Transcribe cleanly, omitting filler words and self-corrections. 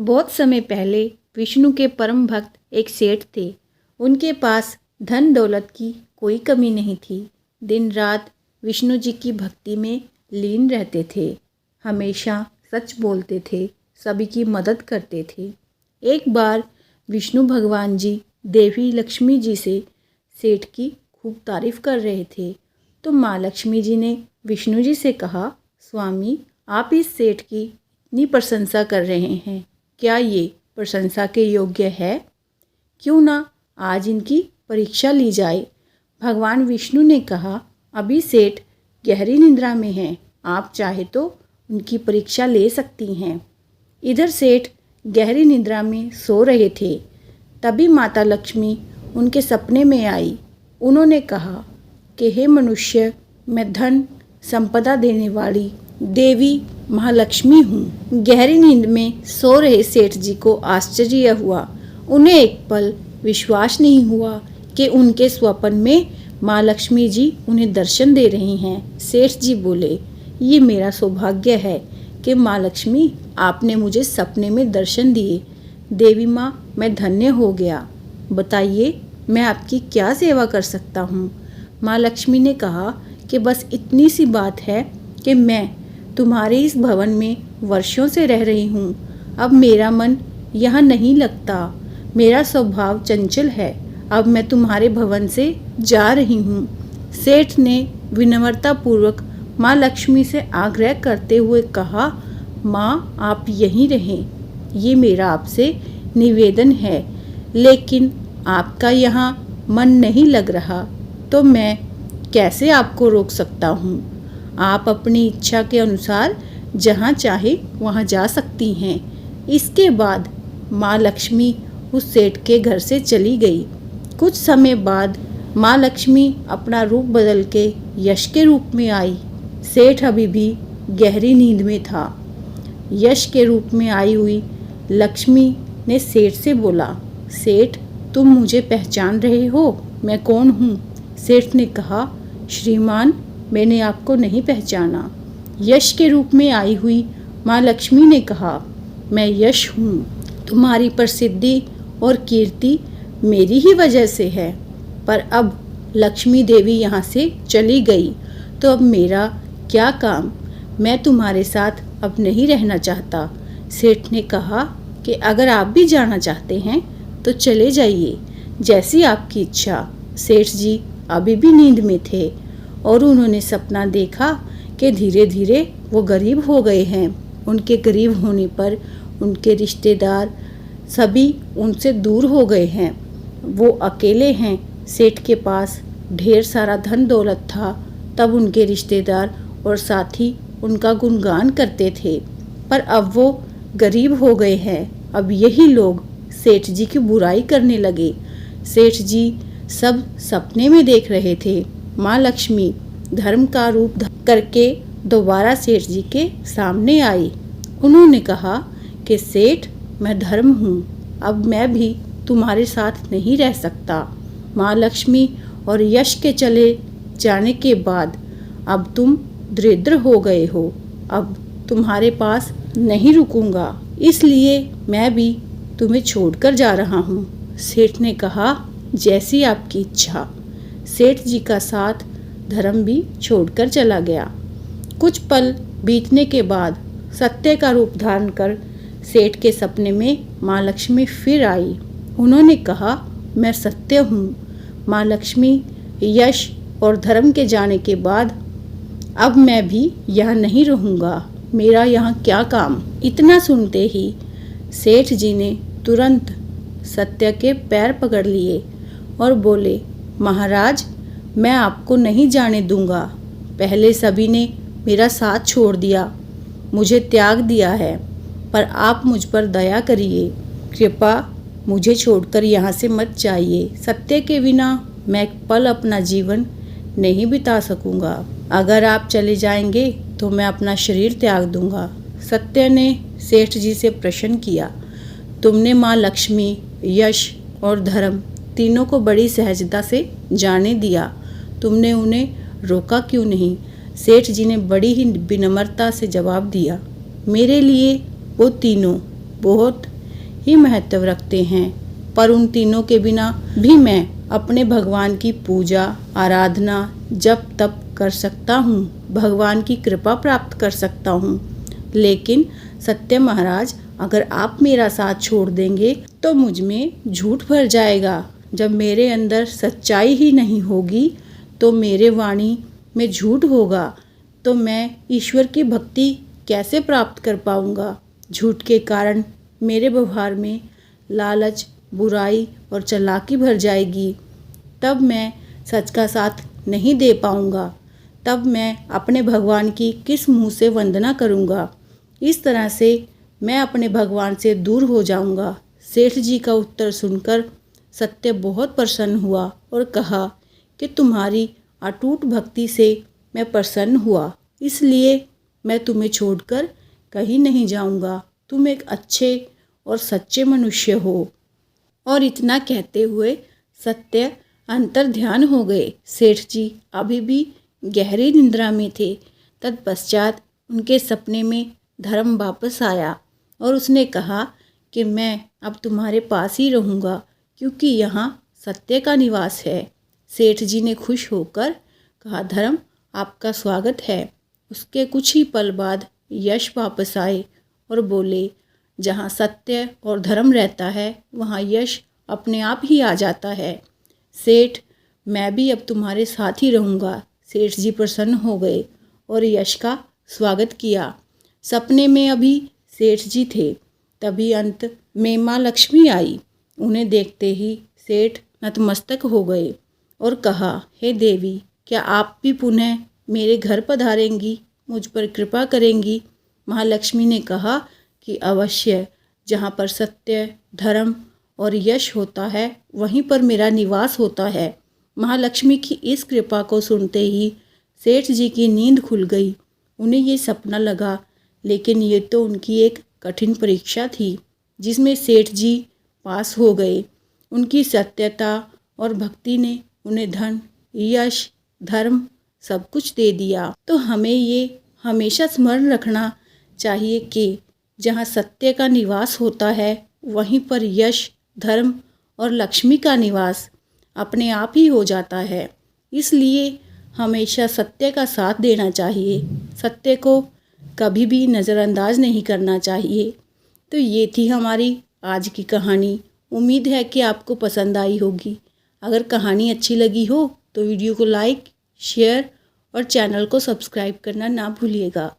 बहुत समय पहले विष्णु के परम भक्त एक सेठ थे। उनके पास धन दौलत की कोई कमी नहीं थी। दिन रात विष्णु जी की भक्ति में लीन रहते थे। हमेशा सच बोलते थे, सभी की मदद करते थे। एक बार विष्णु भगवान जी देवी लक्ष्मी जी से सेठ की खूब तारीफ कर रहे थे, तो माँ लक्ष्मी जी ने विष्णु जी से कहा, स्वामी, आप इस सेठ की इतनी प्रशंसा कर रहे हैं, क्या ये प्रशंसा के योग्य है? क्यों ना आज इनकी परीक्षा ली जाए। भगवान विष्णु ने कहा, अभी सेठ गहरी निद्रा में हैं, आप चाहे तो उनकी परीक्षा ले सकती हैं। इधर सेठ गहरी निद्रा में सो रहे थे। तभी माता लक्ष्मी उनके सपने में आई। उन्होंने कहा कि हे मनुष्य, मैं धन संपदा देने वाली देवी महालक्ष्मी हूँ। गहरी नींद में सो रहे सेठ जी को आश्चर्य हुआ। उन्हें एक पल विश्वास नहीं हुआ कि उनके स्वप्न में माँ लक्ष्मी जी उन्हें दर्शन दे रही हैं। सेठ जी बोले, ये मेरा सौभाग्य है कि माँ लक्ष्मी आपने मुझे सपने में दर्शन दिए। देवी माँ, मैं धन्य हो गया। बताइए, मैं आपकी क्या सेवा कर सकता हूँ? माँ लक्ष्मी ने कहा कि बस इतनी सी बात है कि मैं तुम्हारे इस भवन में वर्षों से रह रही हूँ। अब मेरा मन यहाँ नहीं लगता। मेरा स्वभाव चंचल है। अब मैं तुम्हारे भवन से जा रही हूँ। सेठ ने विनम्रतापूर्वक माँ लक्ष्मी से आग्रह करते हुए कहा, माँ, आप यहीं रहें, ये मेरा आपसे निवेदन है। लेकिन आपका यहाँ मन नहीं लग रहा तो मैं कैसे आपको रोक सकता हूँ? आप अपनी इच्छा के अनुसार जहाँ चाहे वहाँ जा सकती हैं। इसके बाद माँ लक्ष्मी उस सेठ के घर से चली गई। कुछ समय बाद माँ लक्ष्मी अपना रूप बदल के यश के रूप में आई। सेठ अभी भी गहरी नींद में था। यश के रूप में आई हुई लक्ष्मी ने सेठ से बोला, सेठ, तुम मुझे पहचान रहे हो? मैं कौन हूँ? सेठ ने कहा, श्रीमान, मैंने आपको नहीं पहचाना। यश के रूप में आई हुई माँ लक्ष्मी ने कहा, मैं यश हूँ। तुम्हारी प्रसिद्धि और कीर्ति मेरी ही वजह से है, पर अब लक्ष्मी देवी यहाँ से चली गई तो अब मेरा क्या काम? मैं तुम्हारे साथ अब नहीं रहना चाहता। सेठ ने कहा कि अगर आप भी जाना चाहते हैं तो चले जाइए, जैसी आपकी इच्छा। सेठ जी अभी भी नींद में थे और उन्होंने सपना देखा कि धीरे धीरे वो गरीब हो गए हैं। उनके गरीब होने पर उनके रिश्तेदार सभी उनसे दूर हो गए हैं। वो अकेले हैं। सेठ के पास ढेर सारा धन दौलत था, तब उनके रिश्तेदार और साथी उनका गुणगान करते थे, पर अब वो गरीब हो गए हैं। अब यही लोग सेठ जी की बुराई करने लगे। सेठ जी सब सपने में देख रहे थे। माँ लक्ष्मी धर्म का रूप करके दोबारा सेठ जी के सामने आई। उन्होंने कहा कि सेठ, मैं धर्म हूँ, अब मैं भी तुम्हारे साथ नहीं रह सकता। माँ लक्ष्मी और यश के चले जाने के बाद अब तुम दरिद्र हो गए हो। अब तुम्हारे पास नहीं रुकूंगा, इसलिए मैं भी तुम्हें छोड़कर जा रहा हूँ। सेठ ने कहा, जैसी आपकी इच्छा। सेठ जी का साथ धर्म भी छोड़कर चला गया। कुछ पल बीतने के बाद सत्य का रूप धारण कर सेठ के सपने में माँ लक्ष्मी फिर आई। उन्होंने कहा, मैं सत्य हूँ। माँ लक्ष्मी यश और धर्म के जाने के बाद अब मैं भी यहाँ नहीं रहूँगा। मेरा यहाँ क्या काम? इतना सुनते ही सेठ जी ने तुरंत सत्य के पैर पकड़ लिए और बोले, महाराज, मैं आपको नहीं जाने दूंगा। पहले सभी ने मेरा साथ छोड़ दिया, मुझे त्याग दिया है, पर आप मुझ पर दया करिए। कृपा मुझे छोड़कर यहाँ से मत जाइए। सत्य के बिना मैं एक पल अपना जीवन नहीं बिता सकूंगा। अगर आप चले जाएंगे तो मैं अपना शरीर त्याग दूंगा। सत्य ने सेठ जी से प्रश्न किया, तुमने माँ लक्ष्मी, यश और धर्म तीनों को बड़ी सहजता से जाने दिया, तुमने उन्हें रोका क्यों नहीं? सेठ जी ने बड़ी ही विनम्रता से जवाब दिया, मेरे लिए वो तीनों बहुत ही महत्व रखते हैं, पर उन तीनों के बिना भी मैं अपने भगवान की पूजा, आराधना, जप तप कर सकता हूँ, भगवान की कृपा प्राप्त कर सकता हूँ। लेकिन सत्य महाराज, अगर आप मेरा साथ छोड़ देंगे तो मुझ में झूठ भर जाएगा। जब मेरे अंदर सच्चाई ही नहीं होगी तो मेरे वाणी में झूठ होगा, तो मैं ईश्वर की भक्ति कैसे प्राप्त कर पाऊँगा। झूठ के कारण मेरे व्यवहार में लालच, बुराई और चालाकी भर जाएगी। तब मैं सच का साथ नहीं दे पाऊँगा। तब मैं अपने भगवान की किस मुँह से वंदना करूँगा। इस तरह से मैं अपने भगवान से दूर हो जाऊँगा। सेठ जी का उत्तर सुनकर सत्य बहुत प्रसन्न हुआ और कहा कि तुम्हारी अटूट भक्ति से मैं प्रसन्न हुआ, इसलिए मैं तुम्हें छोड़कर कहीं नहीं जाऊँगा। तुम एक अच्छे और सच्चे मनुष्य हो। और इतना कहते हुए सत्य अंतर ध्यान हो गए। सेठ जी अभी भी गहरी निद्रा में थे। तत्पश्चात उनके सपने में धर्म वापस आया और उसने कहा कि मैं अब तुम्हारे पास ही रहूँगा, क्योंकि यहाँ सत्य का निवास है। सेठ जी ने खुश होकर कहा, धर्म आपका स्वागत है। उसके कुछ ही पल बाद यश वापस आए और बोले, जहाँ सत्य और धर्म रहता है वहाँ यश अपने आप ही आ जाता है। सेठ, मैं भी अब तुम्हारे साथ ही रहूँगा। सेठ जी प्रसन्न हो गए और यश का स्वागत किया। सपने में अभी सेठ जी थे, तभी अंत में माँ लक्ष्मी आई। उन्हें देखते ही सेठ नतमस्तक हो गए और कहा, हे देवी, क्या आप भी पुनः मेरे घर पधारेंगी, मुझ पर कृपा करेंगी। महालक्ष्मी ने कहा कि अवश्य, जहाँ पर सत्य, धर्म और यश होता है वहीं पर मेरा निवास होता है। महालक्ष्मी की इस कृपा को सुनते ही सेठ जी की नींद खुल गई। उन्हें ये सपना लगा, लेकिन ये तो उनकी एक कठिन परीक्षा थी जिसमें सेठ जी पास हो गए। उनकी सत्यता और भक्ति ने उन्हें धन, यश, धर्म सब कुछ दे दिया। तो हमें ये हमेशा स्मरण रखना चाहिए कि जहाँ सत्य का निवास होता है वहीं पर यश, धर्म और लक्ष्मी का निवास अपने आप ही हो जाता है। इसलिए हमेशा सत्य का साथ देना चाहिए, सत्य को कभी भी नज़रअंदाज नहीं करना चाहिए। तो ये थी हमारी आज की कहानी। उम्मीद है कि आपको पसंद आई होगी। अगर कहानी अच्छी लगी हो तो वीडियो को लाइक, शेयर और चैनल को सब्सक्राइब करना ना भूलिएगा।